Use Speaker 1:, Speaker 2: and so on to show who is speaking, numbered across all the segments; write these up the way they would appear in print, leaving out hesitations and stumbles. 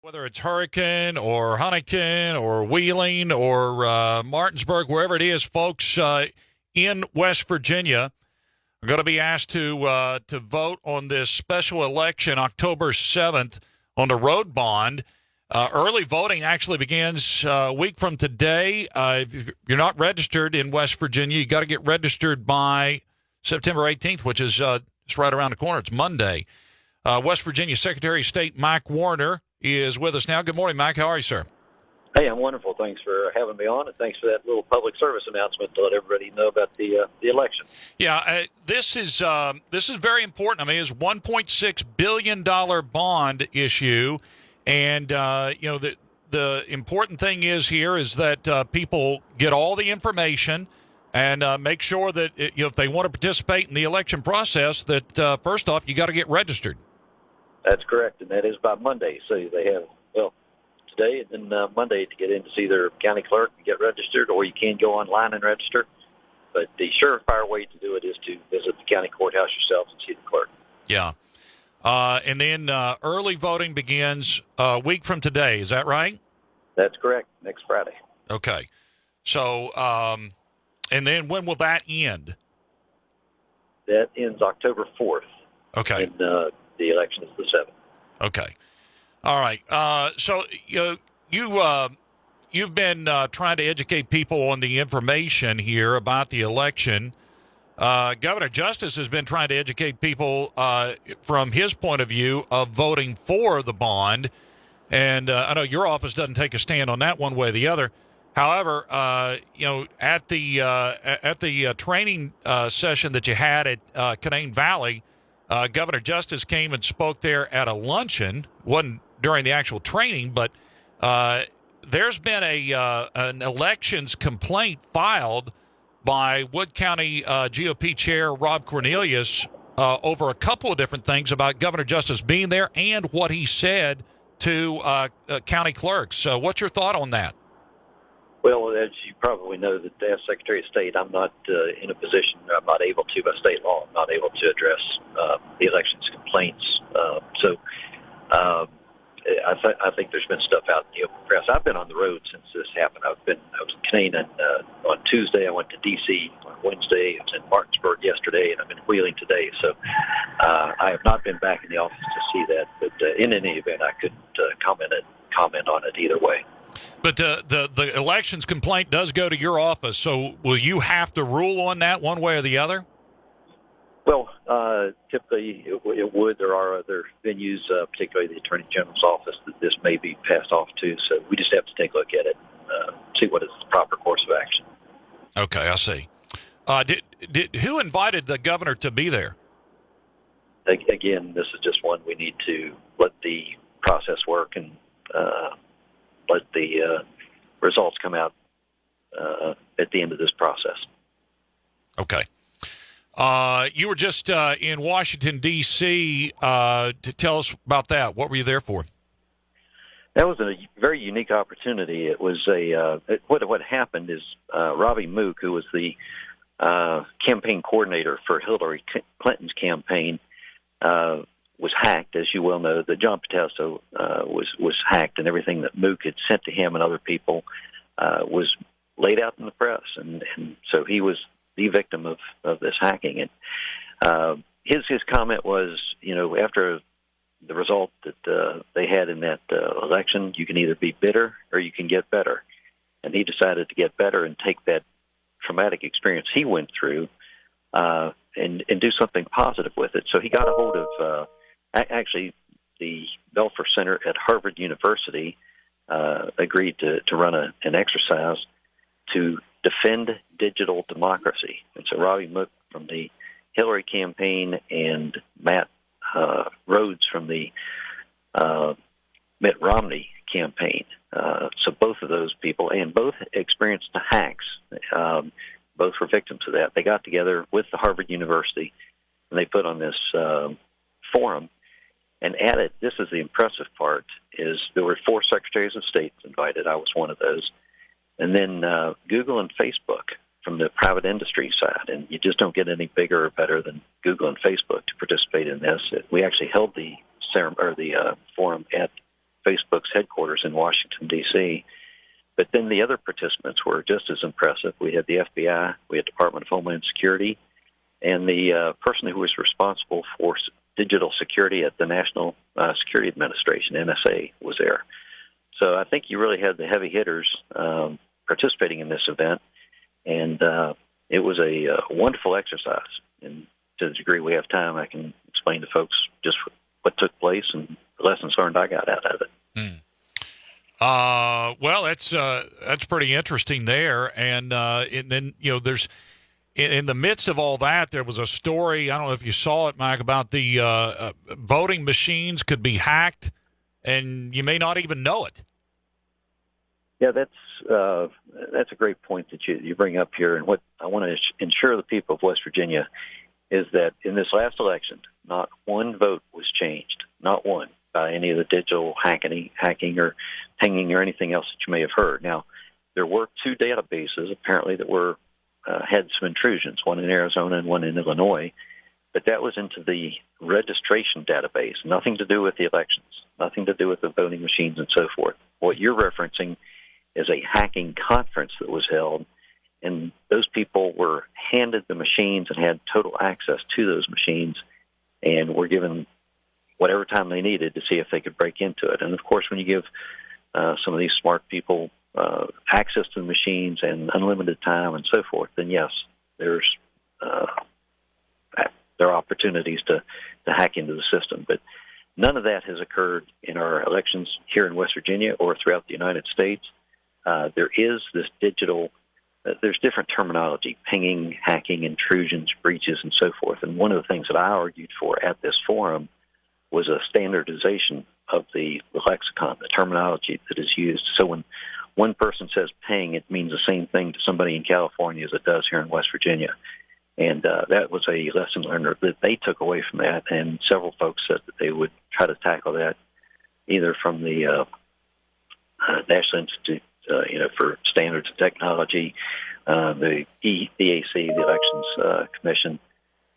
Speaker 1: Whether it's Hurricane or Huntington or Wheeling or Martinsburg, wherever it is, folks in West Virginia are going to be asked to vote on this special election October 7th on the road bond. Early voting actually begins a week from today. If you're not registered in West Virginia, you got to get registered by September 18th, which is just right around the corner. It's Monday. West Virginia Secretary of State Mike Warner is with us now. Good morning, Mike. How are you, sir?
Speaker 2: Hey, I'm wonderful. Thanks for having me on, and thanks for that little public service announcement to let everybody know about the election.
Speaker 1: Yeah, this is very important. I mean, it's $1.6 billion bond issue, and the important thing is that people get all the information and make sure that if they want to participate in the election process, that first off you got to get registered.
Speaker 2: That's correct, and that is by Monday. So they have, today and then Monday to get in to see their county clerk and get registered, or you can go online and register. But the surefire way to do it is to visit the county courthouse yourself and see the clerk.
Speaker 1: Yeah. And then early voting begins a week from today. Is that right?
Speaker 2: That's correct, next Friday.
Speaker 1: Okay. So, and then when will that end?
Speaker 2: That ends October 4th.
Speaker 1: Okay.
Speaker 2: And the election is the 7th.
Speaker 1: Okay. All right. So you've been trying to educate people on the information here about the election. Governor Justice has been trying to educate people from his point of view of voting for the bond. And I know your office doesn't take a stand on that one way or the other. However, at the training session that you had at Canaan Valley, Governor Justice came and spoke there at a luncheon. Wasn't during the actual training, but there's been an elections complaint filed by Wood County GOP Chair Rob Cornelius over a couple of different things about Governor Justice being there and what he said to county clerks. So what's your thought on that?
Speaker 2: Well, as you probably know, that as Secretary of State, I'm not in a position, I'm not able to, by state law, I'm not able to address the elections complaints. I think there's been stuff out in the open press. I've been on the road since this happened. I was in Canaan on Tuesday. I went to D.C. on Wednesday. I was in Martinsburg yesterday, and I'm in Wheeling today. So I have not been back in the office to see that. But in any event, I couldn't comment on it either way.
Speaker 1: But the elections complaint does go to your office, so will you have to rule on that one way or the other?
Speaker 2: Well, typically it would. There are other venues, particularly the Attorney General's office, that this may be passed off to. So we just have to take a look at it, see what is the proper course of action.
Speaker 1: Okay, I see. Who invited the governor to be there?
Speaker 2: Again, this is just one we need to let the process work and let the results come out at the end of this process.
Speaker 1: Okay. You were just in Washington, D.C. To tell us about that. What were you there for?
Speaker 2: That was a very unique opportunity. It was what happened is Robbie Mook, who was the campaign coordinator for Hillary Clinton's campaign, was hacked. As you well know, that John Patelso was hacked, and everything that Mook had sent to him and other people was laid out in the press, and so he was the victim of this hacking. And his comment was, after the result that they had in that election, you can either be bitter or you can get better. And he decided to get better and take that traumatic experience he went through and do something positive with it. So he got a hold of actually the Belfer Center at Harvard University agreed to run an exercise to defend digital democracy. And so Robbie Mook from the Hillary campaign and Matt Rhodes from the Mitt Romney campaign. So both of those people, and both experienced the hacks, both were victims of that. They got together with the Harvard University, and they put on this forum and added, this is the impressive part, is there were 4 secretaries of state invited. I was one of those. And then Google and Facebook from the private industry side. And you just don't get any bigger or better than Google and Facebook to participate in this. We actually held the forum at Facebook's headquarters in Washington, D.C. But then the other participants were just as impressive. We had the FBI, we had Department of Homeland Security, and the person who was responsible for digital security at the National Security Administration, NSA, was there. So I think you really had the heavy hitters participating in this event, and it was a wonderful exercise. And to the degree we have time, I can explain to folks just what took place and the lessons learned I got out of it.
Speaker 1: Well, that's pretty interesting there, and then there's in the midst of all that, there was a story. I don't know if you saw it, Mike, about the voting machines could be hacked, and you may not even know it.
Speaker 2: Yeah, that's a great point that you bring up here. And what I want to ensure the people of West Virginia is that in this last election, not one vote was changed, not one, by any of the digital hacking or pinging or anything else that you may have heard. Now, there were two databases apparently that were had some intrusions, one in Arizona and one in Illinois, but that was into the registration database, nothing to do with the elections, nothing to do with the voting machines and so forth. What you're referencing is a hacking conference that was held, and those people were handed the machines and had total access to those machines and were given whatever time they needed to see if they could break into it. And, of course, when you give some of these smart people access to the machines and unlimited time and so forth, then, yes, there are opportunities to hack into the system. But none of that has occurred in our elections here in West Virginia or throughout the United States. There is this digital there's different terminology, pinging, hacking, intrusions, breaches, and so forth. And one of the things that I argued for at this forum was a standardization of the lexicon, the terminology that is used. So when one person says ping, it means the same thing to somebody in California as it does here in West Virginia. And that was a lesson learned that they took away from that. And several folks said that they would try to tackle that either from the National Institute for Standards and Technology, the EAC, the Elections Commission,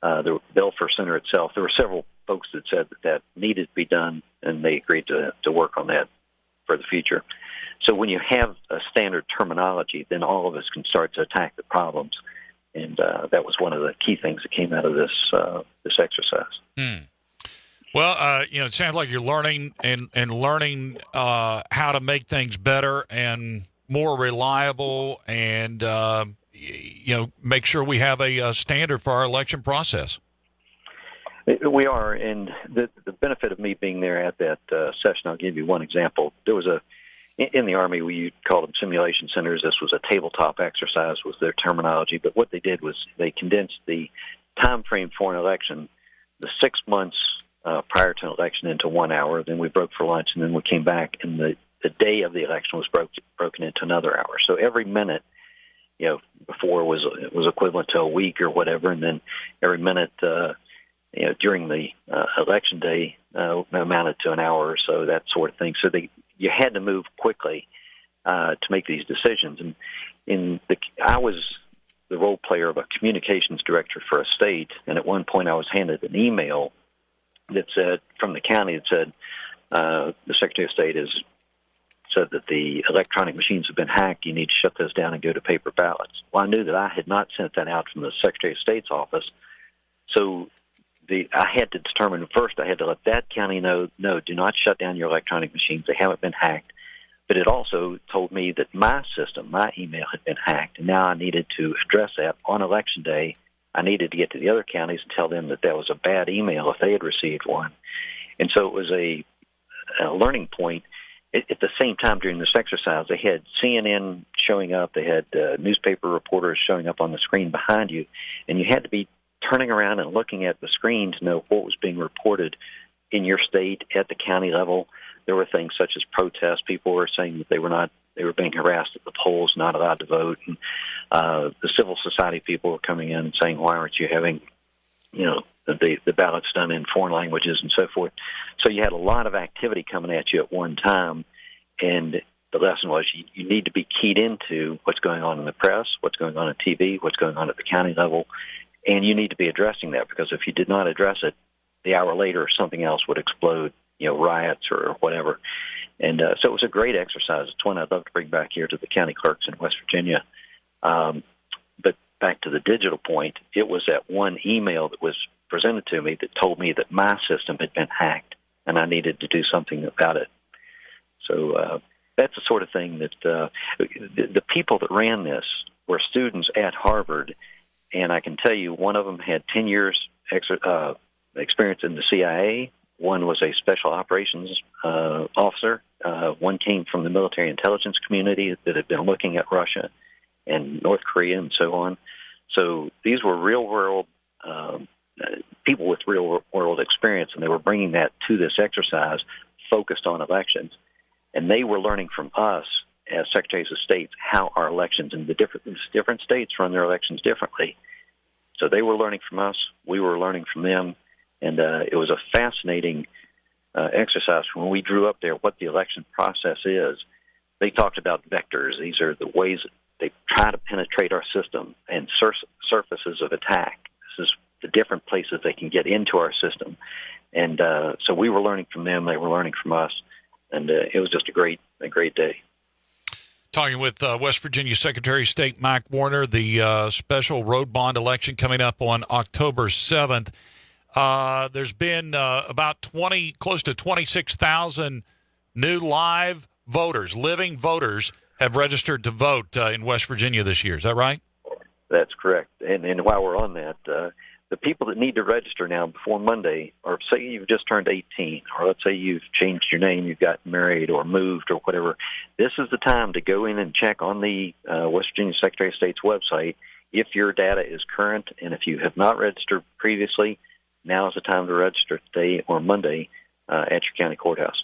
Speaker 2: the Belfer Center itself. There were several folks that said that needed to be done, and they agreed to work on that for the future. So when you have a standard terminology, then all of us can start to attack the problems, and that was one of the key things that came out of this exercise.
Speaker 1: Well, it sounds like you're learning and learning how to make things better and more reliable, and make sure we have a standard for our election process.
Speaker 2: We are, and the benefit of me being there at that session, I'll give you one example. There was in the Army, we called them simulation centers. This was a tabletop exercise, was their terminology. But what they did was they condensed the time frame for an election, the 6 months prior to an election, into 1 hour. Then we broke for lunch, and then we came back, and the day of the election was broken into another hour. So every minute, before was equivalent to a week or whatever, and then every minute, during the election day, amounted to an hour or so, that sort of thing. So you had to move quickly to make these decisions. And I was the role player of a communications director for a state, and at one point I was handed an email that said, from the county, that said, the Secretary of State has said that the electronic machines have been hacked. You need to shut those down and go to paper ballots. Well, I knew that I had not sent that out from the Secretary of State's office, so I had to determine first. I had to let that county know, no, do not shut down your electronic machines. They haven't been hacked. But it also told me that my system, my email, had been hacked, and now I needed to address that on Election Day. I needed to get to the other counties and tell them that was a bad email if they had received one. And so it was a learning point. At the same time, during this exercise, they had CNN showing up. They had newspaper reporters showing up on the screen behind you, and you had to be turning around and looking at the screen to know what was being reported in your state at the county level. There were things such as protests. People were saying that they were being harassed at the polls, not allowed to vote. And the civil society people were coming in and saying, why aren't you having, the ballots done in foreign languages and so forth. So you had a lot of activity coming at you at one time, and the lesson was you need to be keyed into what's going on in the press, what's going on TV, what's going on at the county level, and you need to be addressing that, because if you did not address it, the hour later something else would explode, riots or whatever. So it was a great exercise. It's one I'd love to bring back here to the county clerks in West Virginia. But back to the digital point, it was that one email that was presented to me that told me that my system had been hacked and I needed to do something about it. So that's the sort of thing that the people that ran this were students at Harvard, and I can tell you one of them had 10 years experience in the CIA. One was a special operations officer. One came from the military intelligence community that had been looking at Russia and North Korea and so on. So these were real-world people with real-world experience, and they were bringing that to this exercise focused on elections. And they were learning from us as secretaries of state how our elections and the different states run their elections differently. So they were learning from us. We were learning from them. And it was a fascinating exercise. When we drew up there what the election process is, they talked about vectors. These are the ways they try to penetrate our system and surfaces of attack. This is the different places they can get into our system. And so we were learning from them. They were learning from us. And it was just a great day.
Speaker 1: Talking with West Virginia Secretary of State Mike Warner, the special road bond election coming up on October 7th. There's been about close to 26,000 new live voters, living voters, have registered to vote in West Virginia this year. Is that right?
Speaker 2: That's correct. And while we're on that, the people that need to register now before Monday, or say you've just turned 18, or let's say you've changed your name, you've gotten married or moved or whatever, this is the time to go in and check on the West Virginia Secretary of State's website if your data is current. And if you have not registered previously, now is the time to register today or Monday at your county courthouse.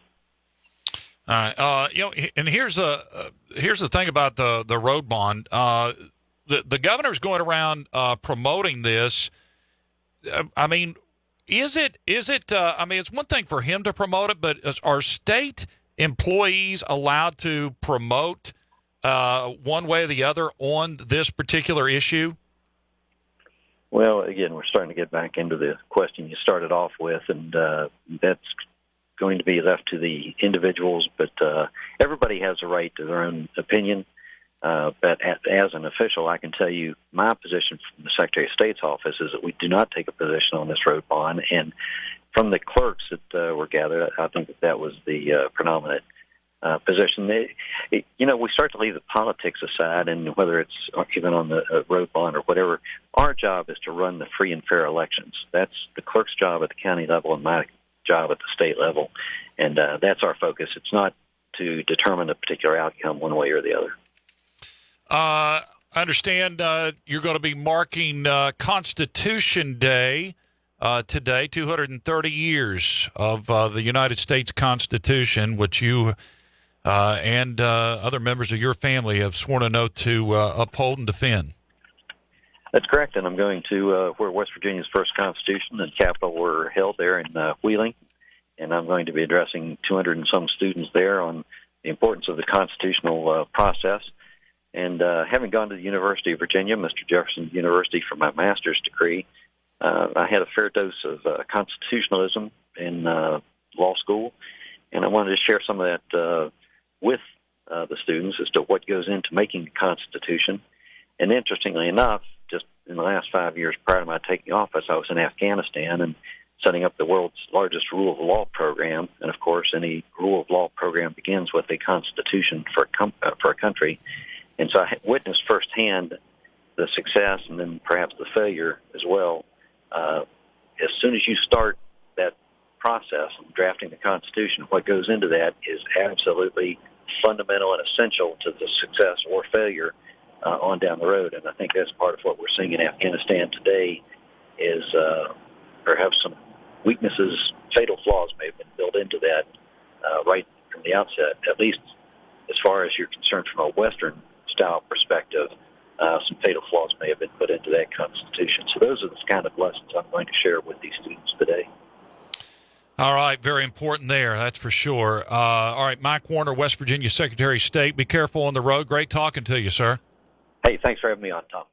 Speaker 1: All right. And here's the thing about the road bond. The governor's going around promoting this. I mean, is it? I mean, it's one thing for him to promote it, but are state employees allowed to promote one way or the other on this particular issue?
Speaker 2: Well, again, we're starting to get back into the question you started off with, and that's going to be left to the individuals. But everybody has a right to their own opinion. But as an official, I can tell you my position from the Secretary of State's office is that we do not take a position on this road bond. And from the clerks that were gathered, I think that was the predominant position. We start to leave the politics aside, and whether it's even on the road bond or whatever, our job is to run the free and fair elections. That's the clerk's job at the county level and my job at the state level. And that's our focus. It's not to determine a particular outcome one way or the other.
Speaker 1: I understand you're going to be marking Constitution Day today, 230 years of the United States Constitution, which you and other members of your family have sworn an oath to uphold and defend.
Speaker 2: That's correct, and I'm going to where West Virginia's first Constitution and Capitol were held there in Wheeling, and I'm going to be addressing 200 and some students there on the importance of the constitutional process. And having gone to the University of Virginia, Mr. Jefferson University, for my master's degree, I had a fair dose of constitutionalism in law school, and I wanted to share some of that with the students as to what goes into making the Constitution. And interestingly enough, just in the last 5 years prior to my taking office, I was in Afghanistan and setting up the world's largest rule of law program. And of course, any rule of law program begins with a constitution for a country. And so I witnessed firsthand the success and then perhaps the failure as well. As soon as you start that process of drafting the Constitution, what goes into that is absolutely fundamental and essential to the success or failure on down the road. And I think that's part of what we're seeing in Afghanistan today is perhaps some weaknesses, fatal flaws may have been built into that right from the outset, at least as far as you're concerned from a Western-style perspective. Some fatal flaws may have been put into that Constitution. So those are the kind of lessons I'm going to share with these students today.
Speaker 1: All right, very important there, that's for sure. All right, Mike Warner, West Virginia Secretary of State. Be careful on the road. Great talking to you, sir.
Speaker 2: Hey, thanks for having me on, Tom.